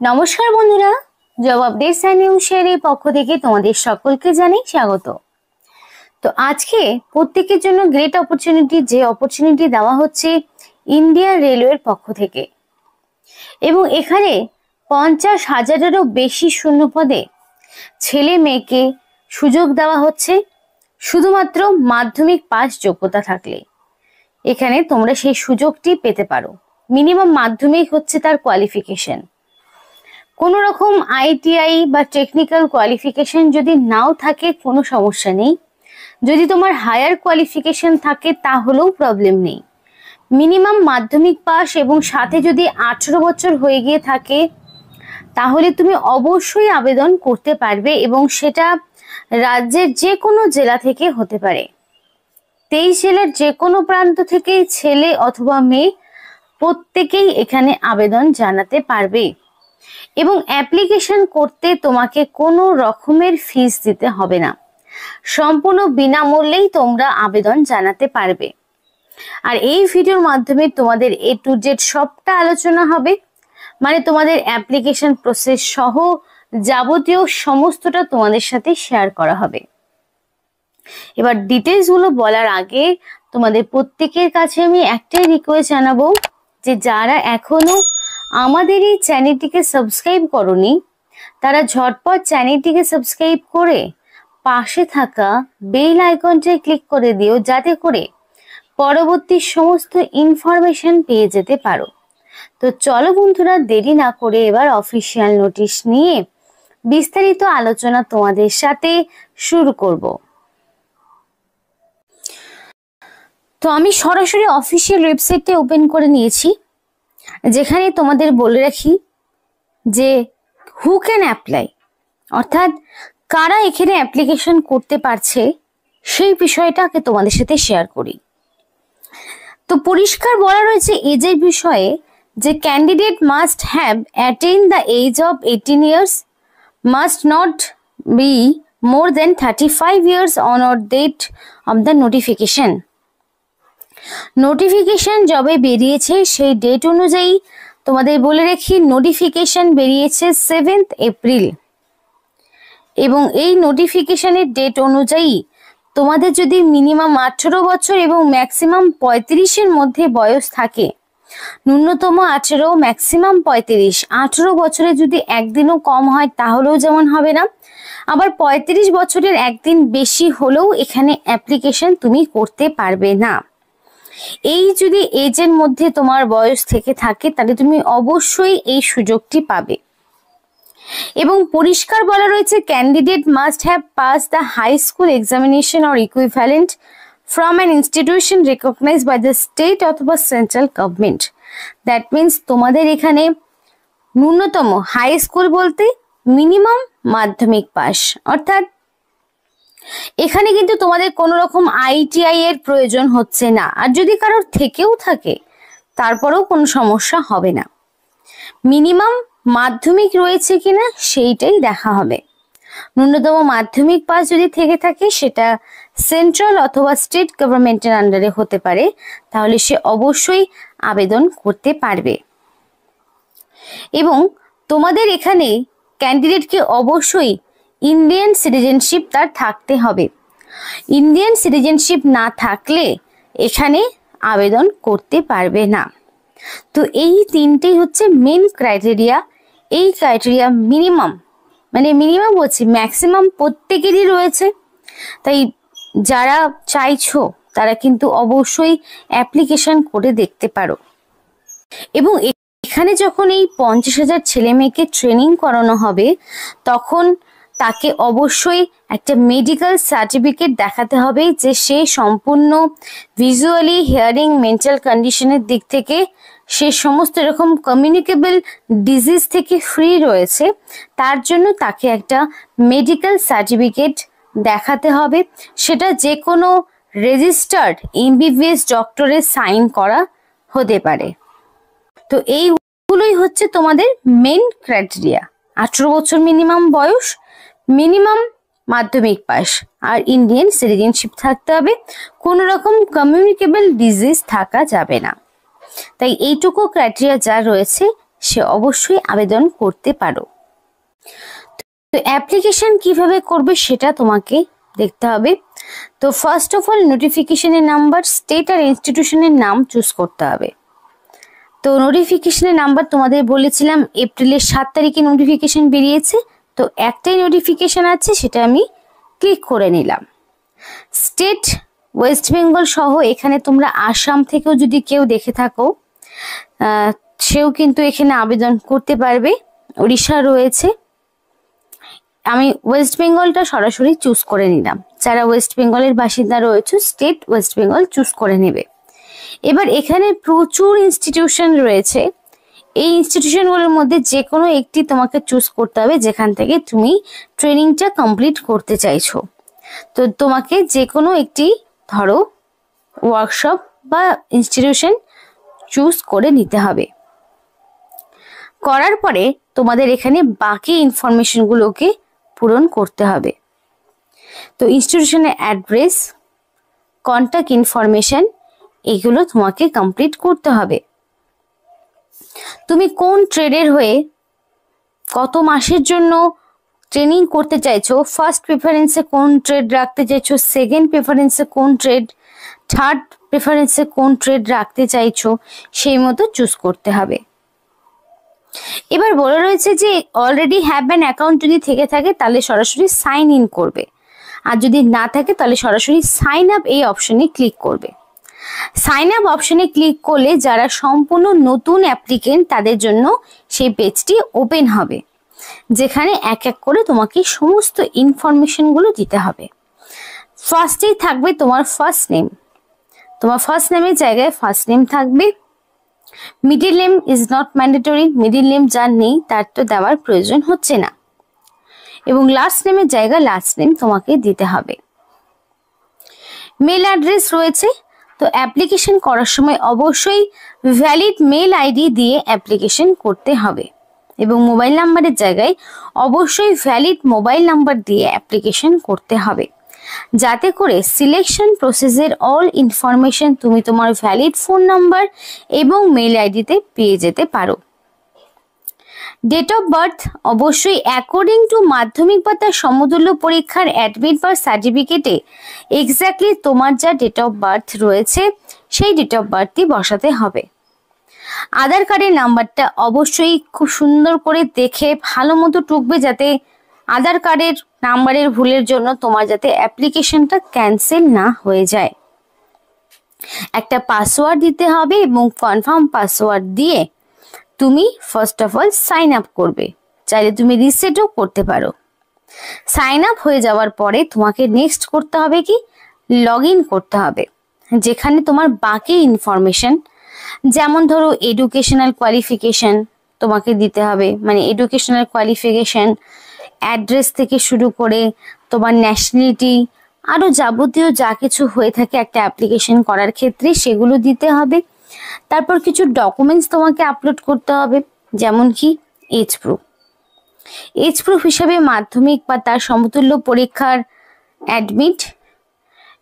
নমস্কার বন্ধুরা, job updates and news শেয়ারের পক্ষ থেকে তোমাদের সকলকে জানাই স্বাগত। তো আজকে প্রত্যেকের জন্য গ্রেট অপরচুনিটি, যে অপরচুনিটি দেওয়া হচ্ছে ইন্ডিয়ান রেলওয়ের পক্ষ থেকে, এবং এখানে 50,000-এরও বেশি শূন্য পদে ছেলে মেয়েকে সুযোগ দেওয়া হচ্ছে শুধুমাত্র মাধ্যমিক পাস যোগ্যতা থাকলে। এখানে তোমরা সেই সুযোগটি পেতে পারো। মিনিমাম মাধ্যমিক হচ্ছে তার কোয়ালিফিকেশন। কোনো রকম আইটিআই বা টেকনিক্যাল কোয়ালিফিকেশন যদি নাও থাকে কোনো সমস্যা নেই, যদি তোমার হায়ার কোয়ালিফিকেশন থাকে তাহলেও প্রবলেম নেই। মিনিমাম মাধ্যমিক পাস এবং সাথে যদি 18 বছর হয়ে গিয়ে থাকে তাহলে তুমি অবশ্যই আবেদন করতে পারবে, এবং সেটা রাজ্যের যে কোনো জেলা থেকে হতে পারে। 23 জেলার যে কোনো প্রান্ত থেকে ছেলে অথবা মেয়ে প্রত্যেকেই এখানে আবেদন জানাতে পারবে, এবং অ্যাপ্লিকেশন করতে তোমাকে কোনো রকমের ফিস দিতে হবে না। সম্পূর্ণ বিনামূল্যেই তোমরা আবেদন জানাতে পারবে। আর এই ভিডিওর মাধ্যমে তোমাদের A to Z সবটা আলোচনা হবে, মানে তোমাদের অ্যাপ্লিকেশন প্রসেস সহ যাবতীয় সমস্তটা তোমাদের সাথে শেয়ার করা হবে। এবার ডিটেলস গুলো বলার আগে তোমাদের প্রত্যেকের কাছে আমি একটাই রিকোয়েস্ট জানাবো, যে যারা এখনো আমাদের এই চ্যানেলটিকে সাবস্ক্রাইব করনি তারা ঝটপট চ্যানেলটিকে সাবস্ক্রাইব করে পাশে থাকা বেল আইকনটায় ক্লিক করে দিও, যাতে করে পরবর্তী সমস্ত ইনফরমেশন পেয়ে যেতে পারো। তো চলো বন্ধুরা, দেরি না করে এবার অফিসিয়াল নোটিশ নিয়ে বিস্তারিত আলোচনা তোমাদের সাথে শুরু করব। তো আমি সরাসরি অফিসিয়াল ওয়েবসাইটে ওপেন করে নিয়েছি, যেখানে তোমাদের বলে রাখি যে হু ক্যান অ্যাপ্লাই, অর্থাৎ কারা এখানে অ্যাপ্লিকেশন করতে পারছে সেই বিষয়টাকে তোমাদের সাথে শেয়ার করি। তো পরিষ্কার বলা রয়েছে এজের বিষয়ে যে candidate must have attain the age of 18 years, must not be more than 35 years on or date of the notification. Notification যবে বেরিয়েছে সেই ডেট অনুযায়ী তোমাদের বলে রাখি, নোটিফিকেশন বেরিয়েছে 7 এপ্রিল, এবং এই নোটিফিকেশনের ডেট অনুযায়ী তোমাদের যদি মিনিমাম 18 বছর এবং ম্যাক্সিমাম 35-এর মধ্যে বয়স থাকে, ন্যূনতম 18 ম্যাক্সিমাম 35, 18 বছরে যদি একদিনও কম হয় তাহলেও যেমন হবে না, আবার 35 বছরের একদিন বেশি হলেও এখানে অ্যাপ্লিকেশন তুমি করতে পারবে না। এই যদি এজের মধ্যে তোমার বয়স থেকে থাকে তাহলে তুমি অবশ্যই এই সুযোগটি পাবে। এবং পরিষ্কার বলা রয়েছে candidate must have pass the high school examination or equivalent from an institution recognized by the state অথবা সেন্ট্রাল গভর্নমেন্ট। দ্যাট মিনস তোমাদের এখানে ন্যূনতম হাই স্কুল বলতে মিনিমাম মাধ্যমিক পাস, অর্থাৎ এখানে কিন্তু তোমাদের কোনো রকম আইটিআই এর প্রয়োজন হচ্ছে না। আর যদি কারোর থেকেও থাকে তারপরেও কোনো সমস্যা হবে না। মিনিমাম মাধ্যমিক রয়েছে কিনা সেইটাই দেখা হবে। ন্যূনতম মাধ্যমিক পাস যদি থেকে থাকে সেটা সেন্ট্রাল অথবা স্টেট গভর্নমেন্টের আন্ডারে হতে পারে, তাহলে সে অবশ্যই আবেদন করতে পারবে। এবং তোমাদের এখানে ক্যান্ডিডেটকে অবশ্যই ইন্ডিয়ান সিটিজেনশিপ তার থাকতে হবে। ইন্ডিয়ান সিটিজেনশিপ না থাকলে এখানে আবেদন করতে পারবে না। তো এই তিনটেই হচ্ছে মেন ক্রাইটেরিয়া। এই ক্রাইটেরিয়া মিনিমাম, মানে মিনিমাম বলছি ম্যাক্সিমাম প্রত্যেকেরই রয়েছে, তাই যারা চাইছো তারা কিন্তু অবশ্যই অ্যাপ্লিকেশন করে দেখতে পারো। এবং এখানে যখন এই 50,000 ছেলে মেয়েকে ট্রেনিং করানো হবে তখন তাকে অবশ্যই একটা মেডিকেল সার্টিফিকেট দেখাতে হবে যে সে সম্পূর্ণ ভিজুয়ালি, হিয়ারিং, মেন্টাল কন্ডিশনের দিক থেকে সে সমস্ত এরকম কমিউনিকেবল ডিজিজ থেকে ফ্রি রয়েছে। তার জন্য তাকে একটা মেডিকেল সার্টিফিকেট দেখাতে হবে, সেটা যে কোনো রেজিস্টার্ড এমবিবিএস ডক্টরের সাইন করা হতে পারে। তো এইগুলোই হচ্ছে তোমাদের মেন ক্রাইটেরিয়া। 18 বছর মিনিমাম বয়স, মিনিমাম মাধ্যমিক পাস, আর ইন্ডিয়ান সিটিজেনশিপ থাকতে হবে। কোনো রকম কমিউনিকেবল ডিজিজ থাকা যাবে না। তাই এইটুকু ক্রাইটেরিয়া যা রয়েছে সে অবশ্যই আবেদন করতে পারো। তো অ্যাপ্লিকেশন কিভাবে করবে সেটা তোমাকে দেখতে হবে। তো ফার্স্ট অফ অল নোটিফিকেশনের নাম্বার, স্টেট আর ইনস্টিটিউশনের নাম চুজ করতে হবে। তো নোটিফিকেশনের নাম্বার তোমাদের বলেছিলাম এপ্রিলের 7 তারিখে নোটিফিকেশন বেরিয়েছে। তো একটাই নোটিফিকেশন আছে, সেটা আমি ক্লিক করে নিলাম। স্টেট ওয়েস্ট বেঙ্গল সহ এখানে তোমরা আসাম থেকেও যদি কেউ দেখে থাকো সেও কিন্তু এখানে আবেদন করতে পারবে। উড়িষ্যা রয়েছে, আমি ওয়েস্ট বেঙ্গলটা সরাসরি চুজ করে নিলাম। যারা ওয়েস্ট বেঙ্গলের বাসিন্দা রয়েছে স্টেট ওয়েস্ট বেঙ্গল চুজ করে নেবে। এবার এখানে প্রচুর ইনস্টিটিউশন রয়েছে, এই ইনস্টিটিউশনগুলোর মধ্যে যে কোনো একটি তোমাকে চুজ করতে হবে যেখান থেকে তুমি ট্রেনিংটা কমপ্লিট করতে চাইছো। তো তোমাকে যে কোনো একটি ধরো ওয়ার্কশপ বা ইনস্টিটিউশন চুজ করে নিতে হবে। করার পরে তোমাদের এখানে বাকি ইনফরমেশনগুলোকে পূরণ করতে হবে। তো ইনস্টিটিউশনের অ্যাড্রেস, কন্ট্যাক্ট ইনফরমেশন এগুলো তোমাকে কমপ্লিট করতে হবে। তুমি কোন ট্রেডের হয়ে কত মাসের জন্য ট্রেনিং করতে চাইছো, ফার্স্ট প্রেফারেন্সে কোন ট্রেড রাখতে চাইছো, সেকেন্ড প্রেফারেন্সে কোন ট্রেড, থার্ড প্রেফারেন্সে কোন ট্রেড রাখতে চাইছো, সেই মতো চুজ করতে হবে। এবার বলে রয়েছে যে অলরেডি হ্যাভ অ্যান অ্যাকাউন্ট যদি থেকে থাকে তাহলে সরাসরি সাইন ইন করবে, আর যদি না থাকে তাহলে সরাসরি সাইন আপ এই অপশনে ক্লিক করবে। সাইন আপ অপশনে ক্লিক করলে যারা সম্পূর্ণ নতুন অ্যাপ্লিকেন্ট তাদের জন্য সেই পেজটি ওপেন হবে, যেখানে এক এক করে তোমাকে সমস্ত ইনফরমেশনগুলো দিতে হবে। ফার্স্টেই থাকবে তোমার ফার্স্ট নেম, তোমার ফার্স্ট নেমের জায়গায় ফার্স্ট নেম থাকবে। Middle name is not mandatory, middle name যার নেই তার তো দেওয়ার প্রয়োজন হচ্ছে না। এবং লাস্ট নেমের জায়গায় লাস্ট নেম তোমাকে দিতে হবে। মেল অ্যাড্রেস রয়েছে, তো অ্যাপ্লিকেশন করার সময় অবশ্যই ভ্যালিড মেল আইডি দিয়ে অ্যাপ্লিকেশন করতে হবে। এবং মোবাইল নাম্বারের জায়গায় অবশ্যই ভ্যালিড মোবাইল নাম্বার দিয়ে অ্যাপ্লিকেশন করতে হবে, যাতে করে সিলেকশন প্রসেসের অল ইনফরমেশন তুমি তোমার ভ্যালিড ফোন নাম্বার এবং মেল আইডিতে পেয়ে যেতে পারো। ডেট অফ বার্থ অবশ্যই অ্যাকর্ডিং টু মাধ্যমিক বা তার সমতুল্য পরীক্ষার অ্যাডমিট বা সার্টিফিকেটে এক্স্যাক্টলি তোমার যা ডেট অফ বার্থ রয়েছে সেই ডেট অফ বার্থই বসাতে হবে। আধার কার্ডের নাম্বারটা অবশ্যই খুব সুন্দর করে দেখে ভালো মতো টুকবে, যাতে আধার কার্ডের নাম্বারের ভুলের জন্য তোমার যাতে অ্যাপ্লিকেশনটা ক্যান্সেল না হয়ে যায়। একটা পাসওয়ার্ড দিতে হবে এবং কনফার্ম পাসওয়ার্ড দিয়ে তুমি first of all sign up করবে, চাইলে তুমি রিসেটও করতে পারো। সাইন আপ হয়ে যাওয়ার পরে তোমাকে নেক্সট করতে হবে কি, লগ ইন করতে হবে, যেখানে তোমার বাকি ইনফরমেশন যেমন ধরো এডুকেশনাল কোয়ালিফিকেশন তোমাকে দিতে হবে, মানে এডুকেশনাল কোয়ালিফিকেশন, অ্যাড্রেস থেকে শুরু করে তোমার ন্যাশনালিটি, আরও যাবতীয় যা কিছু হয়ে থাকে একটা অ্যাপ্লিকেশন করার ক্ষেত্রে সেগুলো দিতে হবে। তারপর কিছু ডকুমেন্টস তোমাকে আপলোড করতে হবে, যেমন কি এজ প্রুফ। এজ প্রুফ হিসাবে মাধ্যমিক বা তার সমতুল্য পরীক্ষার অ্যাডমিট।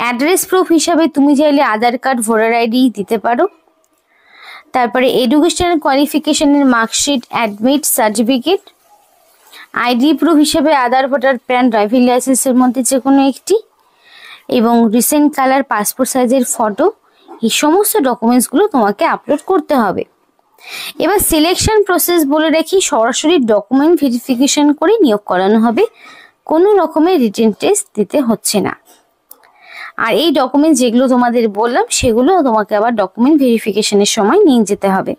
অ্যাড্রেস প্রুফ হিসাবে তুমি চাইলে আধার কার্ড, ভোটার আইডি দিতে পারো। তারপরে এডুকেশনাল কোয়ালিফিকেশনের marksheet, admit, certificate. ID proof হিসেবে আধার, ভোটার, প্যান, ড্রাইভিং লাইসেন্সের মধ্যে যে কোনো একটি, এবং রিসেন্ট কালার পাসপোর্ট সাইজের ফটো। এই সমস্ত ডকুমেন্টসগুলো তোমাকে আপলোড করতে হবে। এবার সিলেকশন প্রসেস বলে রাখি, সরাসরি ডকুমেন্ট ভেরিফিকেশন করে নিয়োগ করানো হবে, কোনো রকমের রিটেন টেস্ট দিতে হচ্ছে না। আর এই ডকুমেন্ট যেগুলো তোমাদের বললাম সেগুলো তোমাকে আবার ডকুমেন্ট ভেরিফিকেশনের সময় নিয়ে যেতে হবে।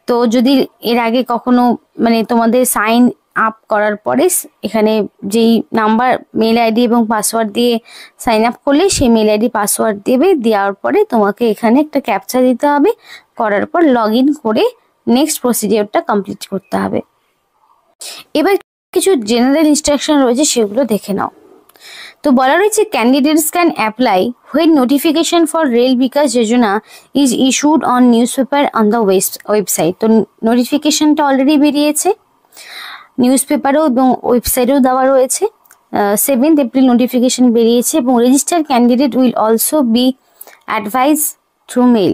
তো যদি এর আগে কখনো মানে তোমাদের সাইন আপ করার পরে এখানে যেই নাম্বার, মেল আইডি এবং পাসওয়ার্ড দিয়ে সাইন আপ করলে সেই মেল আইডি পাসওয়ার্ড দেবে, দেওয়ার পরে তোমাকে এখানে একটা ক্যাপচা দিতে হবে, করার পর লগ ইন করে নেক্সট প্রসিডিওরটা কমপ্লিট করতে হবে। এবার কিছু জেনারেল ইনস্ট্রাকশন রয়েছে সেগুলো দেখে নাও। তো বলা রয়েছে candidates can apply when notification for Rail Vikas Yojana is issued on newspaper on the website. তো নোটিফিকেশনটা অলরেডি বেরিয়েছে, নিউজ পেপারেও এবং ওয়েবসাইটেও দেওয়া রয়েছে। 7 এপ্রিল নোটিফিকেশন বেরিয়েছে এবং register candidate will also be advise through mail.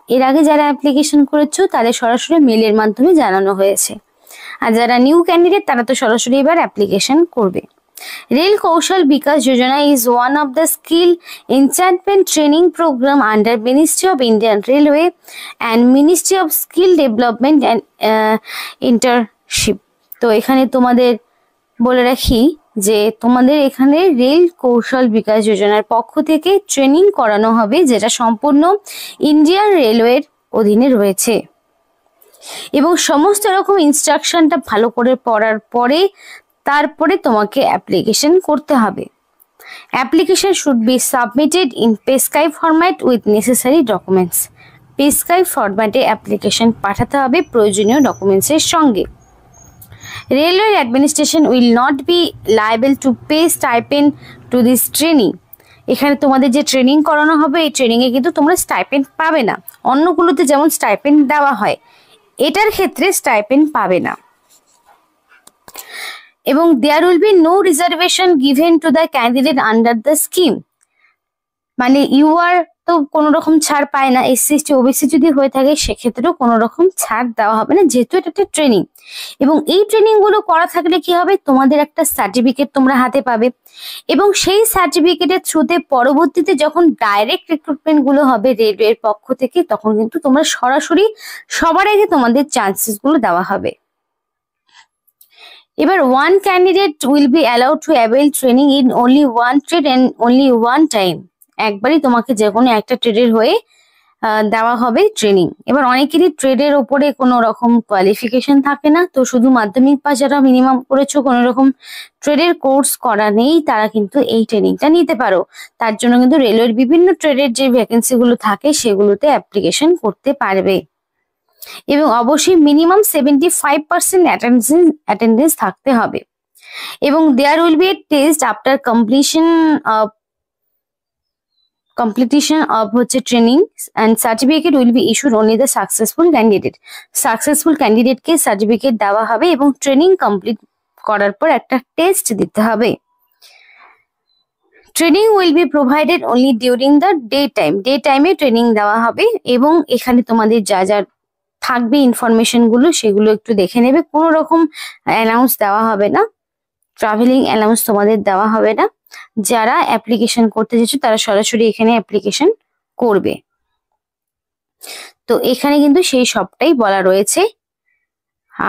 এর আগে যারা অ্যাপ্লিকেশন করেছো তাদের সরাসরি মেলের মাধ্যমে জানানো হয়েছে, আর যারা নিউ ক্যান্ডিডেট তারা তো সরাসরি এবার অ্যাপ্লিকেশন করবে। Rail Kaushal Vikas Yojana is one of the skill enhancement training programme under ministry of Indian railway and ministry of skill development and internship. তো এখানে তোমাদের বলে রাখি যে তোমাদের এখানে রেল কৌশল বিকাশ যোজনার পক্ষ থেকে ট্রেনিং করানো হবে, যেটা সম্পূর্ণ ইন্ডিয়ান রেলওয়ের অধীনে রয়েছে, এবং সমস্ত রকম ইনস্ট্রাকশনটা ভালো করে পড়ার পরে তারপরে তোমাকে অ্যাপ্লিকেশন করতে হবে। Application should be submitted in পেস্কাই ফরম্যাট উইথ নেসেসারি ডকুমেন্টস। পেস্কাই ফরম্যাটে অ্যাপ্লিকেশন পাঠাতে হবে প্রয়োজনীয় ডকুমেন্টসের সঙ্গে। Railway administration will not be liable to pay stipend to this training. এখানে তোমাদের যে ট্রেনিং করানো হবে এই ট্রেনিংয়ে কিন্তু তোমরা স্টাইপেন্ড পাবে না। অন্যগুলোতে যেমন স্টাইপেন্ড দেওয়া হয়, এটার ক্ষেত্রে স্টাইপেন্ড পাবে না। এবং there will be no reservation given to the candidate under the scheme. মানে ইউআর তো কোনো রকম ছাড় পায় না, এসসি এসটি ওবিসি যদি হয়ে থাকে সেক্ষেত্রেও কোনো রকম ছাড় দেওয়া হবে না, যেহেতু এটা একটা ট্রেনিং। এবং এই ট্রেনিং গুলো করা থাকলে কি হবে, তোমাদের একটা সার্টিফিকেট তোমরা হাতে পাবে, এবং সেই সার্টিফিকেটের থ্রুতে পরবর্তীতে যখন ডাইরেক্ট রিক্রুটমেন্ট গুলো হবে রেলওয়ের পক্ষ থেকে, তখন কিন্তু তোমরা সরাসরি সবার আগে তোমাদের চান্সেস গুলো দেওয়া হবে। এবার one candidate will be allowed to avail training in only one trade and only one time. একবারই তোমাকে যে কোনো একটা ট্রেডের হয়ে দেওয়া হবে ট্রেনিং। এবার অনেকেরই ট্রেডের ওপরে কোনো রকম কোয়ালিফিকেশন থাকে না, তো শুধু মাধ্যমিক পাস যারা মিনিমাম করেছো, কোনো রকম ট্রেডের কোর্স করা নেই, তারা কিন্তু এই ট্রেনিংটা নিতে পারো। তার জন্য কিন্তু রেলওয়ের বিভিন্ন ট্রেডের যে ভ্যাকেন্সি গুলো থাকে সেগুলোতে অ্যাপ্লিকেশন করতে পারবে, এবং অবশ্যই মিনিমাম 75% অ্যাটেন্ডেন্স থাকতে হবে। এবং there will be a test after completion of হচ্ছে training and certificate will be issued only the successful candidate. Successful ক্যান্ডিডেটকে সার্টিফিকেট দেওয়া হবে, এবং ট্রেনিং কমপ্লিট করার পর একটা টেস্ট দিতে হবে। Training will be provided only during the day টাইমে ট্রেনিং দেওয়া হবে, এবং এখানে তোমাদের যা যা থাকবে ইনফরমেশন গুলো সেগুলো একটু দেখে নেবে। কোনো রকম অ্যানাউন্স দেওয়া হবে না, ট্রাভেলিং অ্যালাউন্স তোমাদের দেওয়া হবে না। যারা অ্যাপ্লিকেশন করতে চাইছো তারা সরাসরি এখানে অ্যাপ্লিকেশন করবে। তো এখানে কিন্তু সেই সবটাই বলা রয়েছে।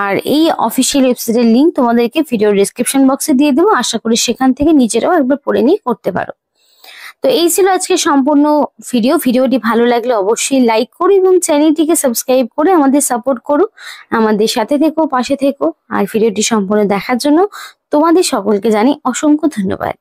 আর এই অফিসিয়াল ওয়েবসাইটের লিঙ্ক তোমাদেরকে ভিডিও ডেসক্রিপশন বক্সে দিয়ে দেবো, আশা করি সেখান থেকে নিজেরাও একবার পড়ে নিয়ে করতে পারো। তো এই ছিল আজকে সম্পূর্ণ ভিডিওটি ভালো লাগলে অবশ্যই লাইক করো এবং চ্যানেলটিকে সাবস্ক্রাইব করে আমাদের সাপোর্ট করো, আমাদের সাথে থেকো, পাশে থেকো। আর ভিডিওটি সম্পূর্ণ দেখার জন্য তোমাদের সকলকে জানাই অসংখ্য ধন্যবাদ।